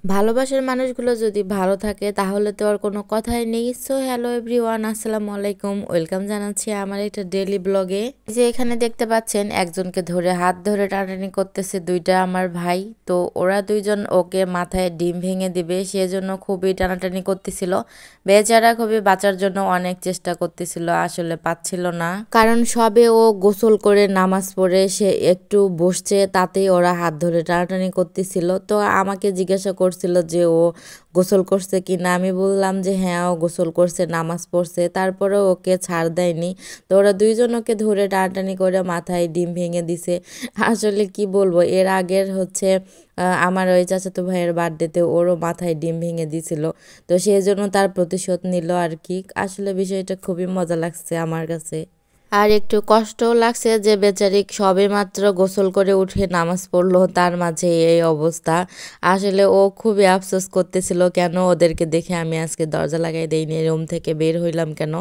ভালোবাসার মানুষগুলো যদি ভালো থাকে তাহলে তো আর কোনো কথাই নেই। সো হ্যালো এভরিওয়ান, আসসালামু আলাইকুম, ওয়েলকাম জানাচ্ছি আমার একটা ডেইলি ব্লগে। যে এখানে দেখতে পাচ্ছেন একজনকে ধরে হাত ধরে টানাটানি করতেছে দুইটা আমার ভাই। তো ওরা দুইজন ওকে মাথায় ডিম ভেঙে দিবে সেজন্য খুবই টানাটানি করতেছিল। বেচারা খুবই বাঁচার জন্য অনেক চেষ্টা করতেছিল, আসলে পাচ্ছিল না, কারণ সবে ও গোসল করে নামাজ পড়ে সে একটু বসছে তাতেই ওরা হাত ধরে টানাটানি করতেছিল। তো আমাকে জিজ্ঞাসা করছিল যে ও গোসল করছে কি না। আমি বললাম যে হ্যাঁ ও গোসল করছে, নামাজ পড়ছে, তারপরে ওকে ছাড় দেয়নি। তো ওরা দুইজন ওকে ধরে টানাটানি করে মাথায় ডিম ভেঙে দিছে। আসলে কি বলবো, এর আগের হচ্ছে আমার ওই চাচাতো ভাইয়ের বার্থডেতে ওরও মাথায় ডিম ভেঙে দিছিল। তো সেই জন্য তার প্রতিশোধ নিল আর কি। আসলে বিষয়টা খুবই মজা লাগছে আমার কাছে। আর একটু কষ্টও লাগছে যে বেচারি সবেমাত্র গোসল করে উঠে নামাজ পড়লো, তার মাঝে এই অবস্থা। আসলে ও খুবই আফসোস করতেছিল কেন ওদেরকে দেখে আমি আজকে দরজা লাগাই দেইনি, রুম থেকে বের হইলাম কেন।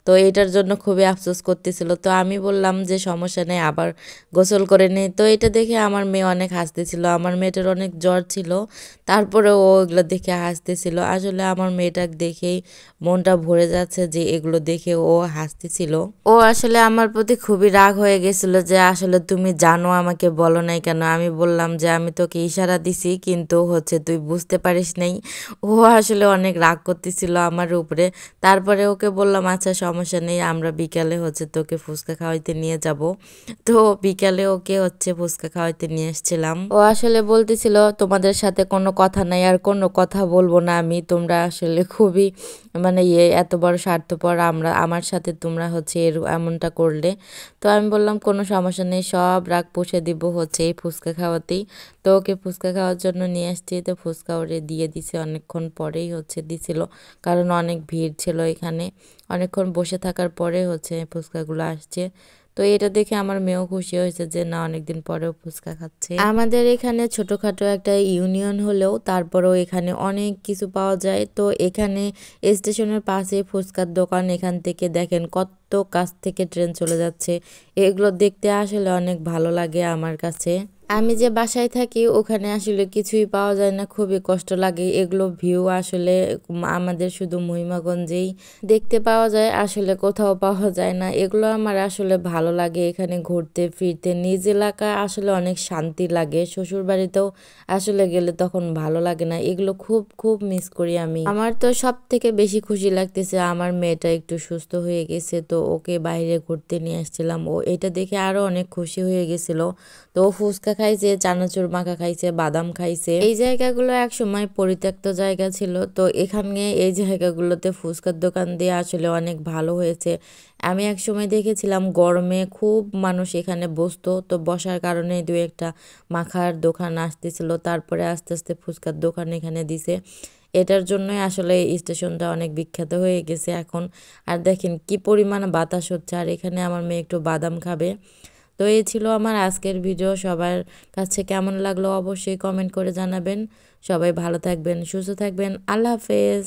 তো এটার জন্য খুবই আফসোস করতেছিল। তো আমি বললাম যে সমস্যা নেই, আবার গোসল করে নেই। তো এটা দেখে আমার মেয়ে অনেক হাসতেছিল। আমার মেয়েটার অনেক জ্বর ছিল, তারপরে ও এগুলো দেখে হাসতেছিল। আসলে আমার মেয়েটাকে দেখেই মনটা ভরে যাচ্ছে যে এগুলো দেখে ও হাসতেছিল। ও আসলে আমার প্রতি খুবই রাগ হয়ে গেছিল যে আসলে তুমি জানো আমাকে বলো নাই কেন। আমি বললাম যে আমি তোকে ইশারা দিছি কিন্তু হচ্ছে তুই বুঝতে পারিস নাই। ও আসলে অনেক রাগ করতেছিল আমার উপরে। তারপরে ওকে বললাম আচ্ছা সমস্যা নেই, আমরা বিকালে হচ্ছে তোকে ফুচকা খাওয়াইতে নিয়ে যাব। তো বিকালে ওকে হচ্ছে ফুচকা খাওয়াইতে নিয়ে এসেছিলাম। ও আসলে বলতেছিল তোমাদের সাথে কোনো কথা নাই, আর কোনো কথা বলবো না আমি, তোমরা আসলে খুবই মানে এত বড় স্বার্থপর, আমার সাথে তোমরা হচ্ছে এমনটা করলে। তো আমি বললাম কোনো সমস্যা নেই, সব রাগ পুষে দিব হচ্ছে এই ফুচকা খাওয়াতেই। তো ওকে ফুচকা খাওয়ার জন্য নিয়ে আসছি। তো ফুচকা ওরে দিয়ে দিছে, অনেকক্ষণ পরেই হচ্ছে দিছিল, কারণ অনেক ভিড় ছিল এখানে। অনেকক্ষণ বসে থাকার পরে হচ্ছে ফুচকাগুলো আসছে। তো এটা দেখে আমার মেয়েও খুশি হয়েছে যে না অনেকদিন পরেও ফুচকা খাচ্ছে। আমাদের এখানে ছোটখাটো একটা ইউনিয়ন হলেও তারপরেও এখানে অনেক কিছু পাওয়া যায়। তো এখানে স্টেশনের পাশে ফুচকার দোকান, এখান থেকে দেখেন কত কাছ থেকে ট্রেন চলে যাচ্ছে। এগুলো দেখতে আসলে অনেক ভালো লাগে আমার কাছে। আমি যে বাসায় থাকি ওখানে আসলে কিছুই পাওয়া যায় না, খুবই কষ্ট লাগে। এগুলো ভিউ আসলে আমাদের শুধু মহিমাগঞ্জেই দেখতে পাওয়া যায়, আসলে কোথাও পাওয়া যায় না। এগুলো আমার আসলে ভালো লাগে এখানে ঘুরতে ফিরতে। নিজ এলাকায় আসলে অনেক শান্তি লাগে, শ্বশুর বাড়িতেও আসলে গেলে তখন ভালো লাগে না। এগুলো খুব খুব মিস করি আমি। আমার তো সব থেকে বেশি খুশি লাগতেছে আমার মেয়েটা একটু সুস্থ হয়ে গেছে। তো ওকে বাইরে ঘুরতে নিয়ে আসছিলাম, ও এটা দেখে আরো অনেক খুশি হয়ে গেছিল। তো ফুচকা খাইছে, চানাচুর মাখা খাইছে, বাদাম খাইছে। এই জায়গাগুলো এক সময় পরিত্যক্ত জায়গা ছিল। তো এখানে এই জায়গাগুলোতে ফুচকার দোকান দিয়ে আসলে অনেক ভালো হয়েছে। আমি এক সময় দেখেছিলাম গরমে খুব মানুষ এখানে বসতো, তো বসার কারণে দু একটা মাখার দোকান আসতেছিল, তারপরে আস্তে আস্তে ফুচকার দোকান এখানে দিছে। এটার জন্যই আসলে এই স্টেশনটা অনেক বিখ্যাত হয়ে গেছে এখন। আর দেখেন কি পরিমাণ বাতাস হচ্ছে, আর এখানে আমার মেয়ে একটু বাদাম খাবে। তো এই ছিল আমার আজকের ভিডিও। সবার কাছে কেমন লাগলো অবশ্যই কমেন্ট করে জানাবেন। সবাই ভালো থাকবেন, সুস্থ থাকবেন, আল্লাহ হাফেজ।